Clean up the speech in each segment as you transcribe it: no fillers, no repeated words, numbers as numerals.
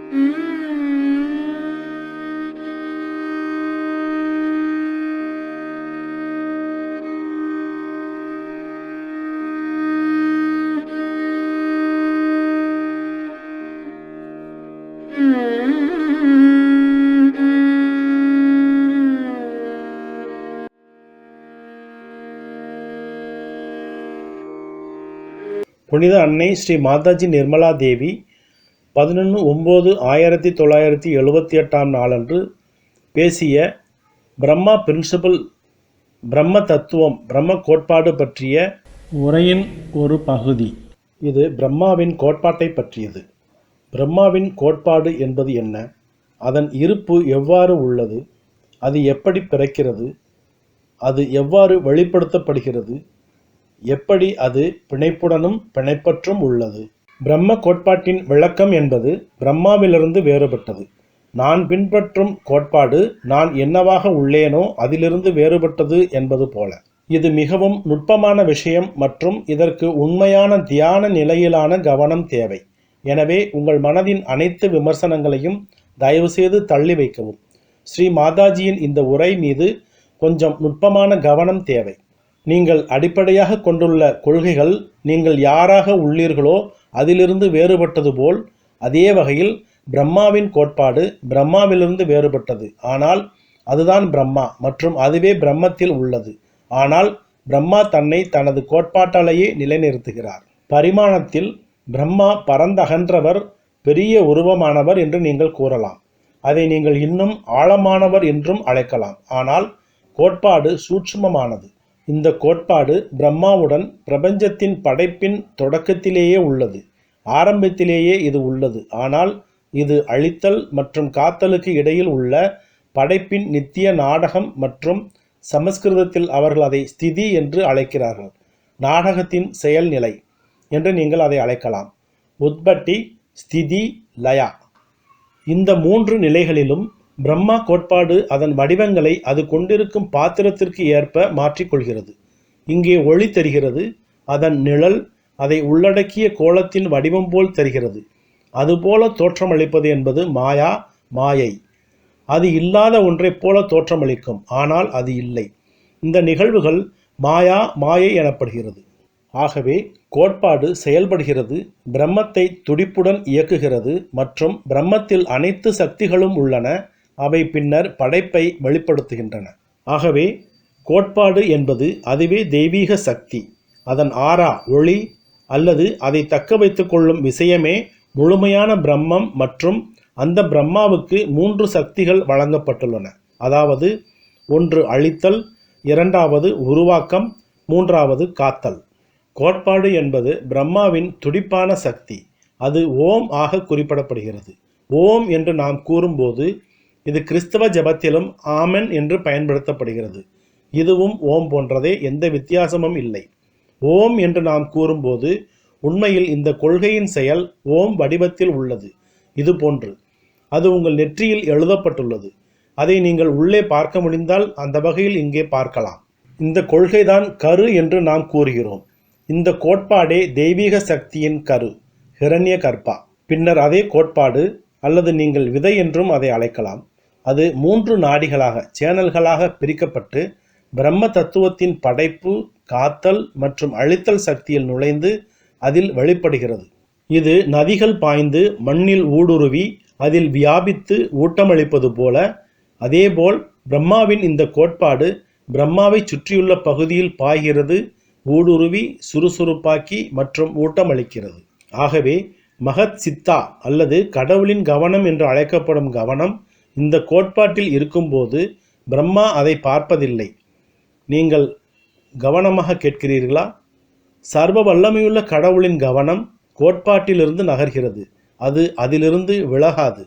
புனித அன்னை ஸ்ரீ மாதாஜி நிர்மலா தேவி 11/9/1978 நாளன்று பேசிய பிரம்மா பிரின்சிபல், பிரம்ம தத்துவம், பிரம்ம கோட்பாடு பற்றிய உரையின் ஒரு பகுதி. இது பிரம்மாவின் கோட்பாட்டை பற்றியது. பிரம்மாவின் கோட்பாடு என்பது என்ன? அதன் இருப்பு எவ்வாறு உள்ளது? அது எப்படி பிறக்கிறது? அது எவ்வாறு வெளிப்படுத்தப்படுகிறது? எப்படி அது பிணைப்புடனும் பிணைப்பற்றும் உள்ளது? பிரம்ம கோட்பாட்டின் விளக்கம் என்பது பிரம்மாவிலிருந்து வேறுபட்டது. நான் பின்பற்றும் கோட்பாடு நான் என்னவாக உள்ளேனோ அதிலிருந்து வேறுபட்டது என்பது போல. இது மிகவும் நுட்பமான விஷயம் மற்றும் இதற்கு உண்மையான தியான நிலையிலான கவனம் தேவை. எனவே உங்கள் மனதின் அனைத்து விமர்சனங்களையும் தயவுசெய்து தள்ளி வைக்கவும். ஸ்ரீ மாதாஜியின் இந்த உரை மீது கொஞ்சம் நுட்பமான கவனம் தேவை. நீங்கள் அடிப்படையாக கொண்டுள்ள கொள்கைகள் நீங்கள் யாராக உள்ளீர்களோ அதிலிருந்து வேறுபட்டது போல், அதே வகையில் பிரம்மாவின் கோட்பாடு பிரம்மாவிலிருந்து வேறுபட்டது. ஆனால் அதுதான் பிரம்மா மற்றும் அதுவே பிரம்மத்தில் உள்ளது. ஆனால் பிரம்மா தன்னை தனது கோட்பாட்டாலேயே நிலைநிறுத்துகிறார். பரிமாணத்தில் பிரம்மா பரந்தகன்றவர், பெரிய உருவமானவர் என்று நீங்கள் கூறலாம். அதை நீங்கள் இன்னும் ஆழமானவர் என்றும் அழைக்கலாம். ஆனால் கோட்பாடு சூட்சுமமானது. இந்த கோட்பாடு பிரம்மாவுடன் பிரபஞ்சத்தின் படைப்பின் தொடக்கத்திலேயே உள்ளது. ஆரம்பத்திலேயே இது உள்ளது. ஆனால் இது அழித்தல் மற்றும் காத்தலுக்கு இடையில் உள்ள படைப்பின் நித்திய நாடகம் மற்றும் சமஸ்கிருதத்தில் அவர்கள் அதை ஸ்திதி என்று அழைக்கிறார்கள். நாடகத்தின் செயல்நிலை என்று நீங்கள் அதை அழைக்கலாம். உத்பத்தி, ஸ்திதி, லயா. இந்த 3 நிலைகளிலும் பிரம்மா கோட்பாடு அதன் வடிவங்களை அது கொண்டிருக்கும் பாத்திரத்திற்கு ஏற்ப மாற்றிக்கொள்கிறது. இங்கே ஒளி தெரிகிறது. அதன் நிழல் அதை உள்ளடக்கிய கோலத்தின் வடிவம் போல் தெரிகிறது. அதுபோல தோற்றமளிப்பது என்பது மாயை. அது இல்லாத ஒன்றைப் போல தோற்றமளிக்கும், ஆனால் அது இல்லை. இந்த நிகழ்வுகள் மாயை எனப்படுகிறது. ஆகவே கோட்பாடு செயல்படுகிறது, பிரம்மத்தை துடிப்புடன் இயக்குகிறது மற்றும் பிரம்மத்தில் அனைத்து சக்திகளும் உள்ளன. அவை பின்னர் படைப்பை வெளிப்படுத்துகின்றன. ஆகவே கோட்பாடு என்பது அதுவே தெய்வீக சக்தி. அதன் ஆரா, ஒளி அல்லது அதை தக்க வைத்துக் கொள்ளும் விஷயமே முழுமையான பிரம்மம் மற்றும் அந்த பிரம்மாவுக்கு 3 சக்திகள் வழங்கப்பட்டுள்ளன. அதாவது 1 அழித்தல், 2வது உருவாக்கம், 3வது காத்தல். கோட்பாடு என்பது பிரம்மாவின் துடிப்பான சக்தி. அது ஓம் ஆக குறிப்பிடப்படுகிறது. ஓம் என்று நாம் கூறும்போது இது கிறிஸ்தவ ஜபத்திலும் ஆமென் என்று பயன்படுத்தப்படுகிறது. இதுவும் ஓம் போன்றதே, எந்த வித்தியாசமும் இல்லை. ஓம் என்று நாம் கூறும்போது உண்மையில் இந்த கொள்கையின் செயல் ஓம் வடிவத்தில் உள்ளது. இது போன்று அது உங்கள் நெற்றியில் எழுதப்பட்டுள்ளது. அதை நீங்கள் உள்ளே பார்க்க முடிந்தால் அந்த வகையில் இங்கே பார்க்கலாம். இந்த கொள்கைதான் கரு என்று நாம் கூறுகிறோம். இந்த கோட்பாடே தெய்வீக சக்தியின் கரு, ஹிரண்ய கர்ப்பா. பின்னர் அதே கோட்பாடு, அல்லது நீங்கள் விதை என்றும் அதை அழைக்கலாம், அது 3 நாடிகளாக, சேனல்களாக பிரிக்கப்பட்டு பிரம்ம தத்துவத்தின் படைப்பு, காத்தல் மற்றும் அழித்தல் சக்தியில் நுழைந்து அதில் வெளிப்படுகிறது. இது நதிகள் பாய்ந்து மண்ணில் ஊடுருவி அதில் வியாபித்து ஊட்டமளிப்பது போல, அதேபோல் பிரம்மாவின் இந்த கோட்பாடு பிரம்மாவை சுற்றியுள்ள பகுதியில் பாய்கிறது, ஊடுருவி சுறுசுறுப்பாக்கி மற்றும் ஊட்டமளிக்கிறது. ஆகவே மகத் சித்தா அல்லது கடவுளின் கவனம் என்று அழைக்கப்படும் கவனம் இந்த கோட்பாட்டில் இருக்கும்போது பிரம்மா அதை பார்ப்பதில்லை. நீங்கள் கவனமாக கேட்கிறீர்களா? சர்வ வல்லமையுள்ள கடவுளின் கவனம் கோட்பாட்டிலிருந்து நகர்கிறது. அது அதிலிருந்து விலகாது.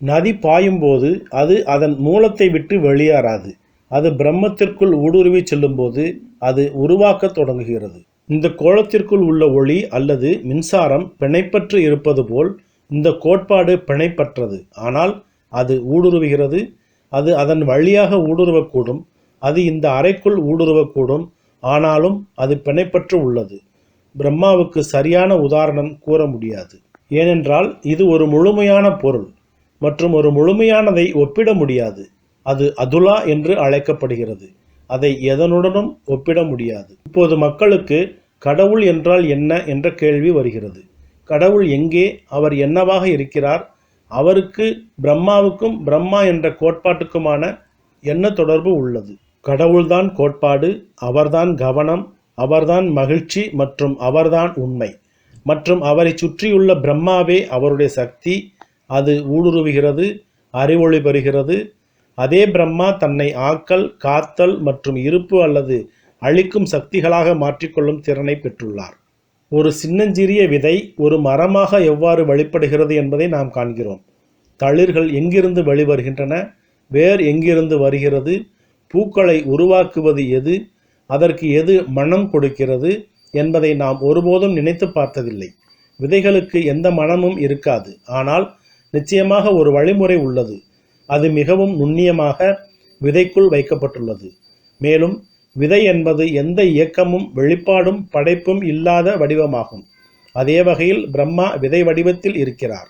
நதி பாயும்போது அது அதன் மூலத்தை விட்டு வெளியேறாது. அது பிரம்மத்திற்குள் ஊடுருவி செல்லும்போது அது உருவாக்க தொடங்குகிறது. இந்த கோலத்திற்குள் உள்ள ஒளி அல்லது மின்சாரம் பிணைப்பற்று இருப்பது போல் இந்த கோட்பாடு பிணைப்பற்றது. ஆனால் அது ஊடுருவுகிறது. அது அதன் வழியாக ஊடுருவக்கூடும். அது இந்த அறைக்குள் ஊடுருவக்கூடும். ஆனாலும் அது பிணைப்பற்று உள்ளது. பிரம்மாவுக்கு சரியான உதாரணம் கூற முடியாது. ஏனென்றால் இது ஒரு முழுமையான பொருள். மற்றும் ஒரு முழுமையானதை ஒப்பிட முடியாது. அது அதுலா என்று அழைக்கப்படுகிறது. அதை எதனுடனும் ஒப்பிட முடியாது. இப்போது மக்களுக்கு கடவுள் என்றால் என்ன என்ற கேள்வி வருகிறது. கடவுள் எங்கே? அவர் என்னவாக இருக்கிறார்? அவருக்கு பிரம்மாவுக்கும் பிரம்மா என்ற கோட்பாட்டுக்குமான என்ன தொடர்பு உள்ளது? கடவுள்தான் கோட்பாடு, அவர்தான் கவனம், அவர்தான் மகிழ்ச்சி மற்றும் அவர்தான் உண்மை. மற்றும் அவரை சுற்றியுள்ள பிரம்மாவே அவருடைய சக்தி. அது ஊடுருவுகிறது, அறிவொளி பெறுகிறது. அதே பிரம்மா தன்னை ஆக்கல், காத்தல் மற்றும் இருப்பு அல்லது அழிக்கும் சக்திகளாக மாற்றிக்கொள்ளும் திறனை பெற்றுள்ளார். ஒரு சின்னஞ்சிறிய விதை ஒரு மரமாக எவ்வாறு வெளிப்படுகிறது என்பதை நாம் காண்கிறோம். தளிர்கள் எங்கிருந்து வெளிவருகின்றன? வேர் எங்கிருந்து வருகிறது? பூக்களை உருவாக்குவது எது? அதற்கு எது மனம் கொடுக்கிறது என்பதை நாம் ஒருபோதும் நினைத்து பார்த்ததில்லை. விதைகளுக்கு எந்த மனமும் இருக்காது. ஆனால் நிச்சயமாக ஒரு வழிமுறை உள்ளது. அது மிகவும் நுண்ணியமாக விதைக்குள் வைக்கப்பட்டுள்ளது. மேலும் விதை என்பது எந்த இயக்கமும் வெளிப்பாடும் படைப்பும் இல்லாத வடிவமாகும். அதே வகையில் பிரம்மா விதை வடிவத்தில் இருக்கிறார்.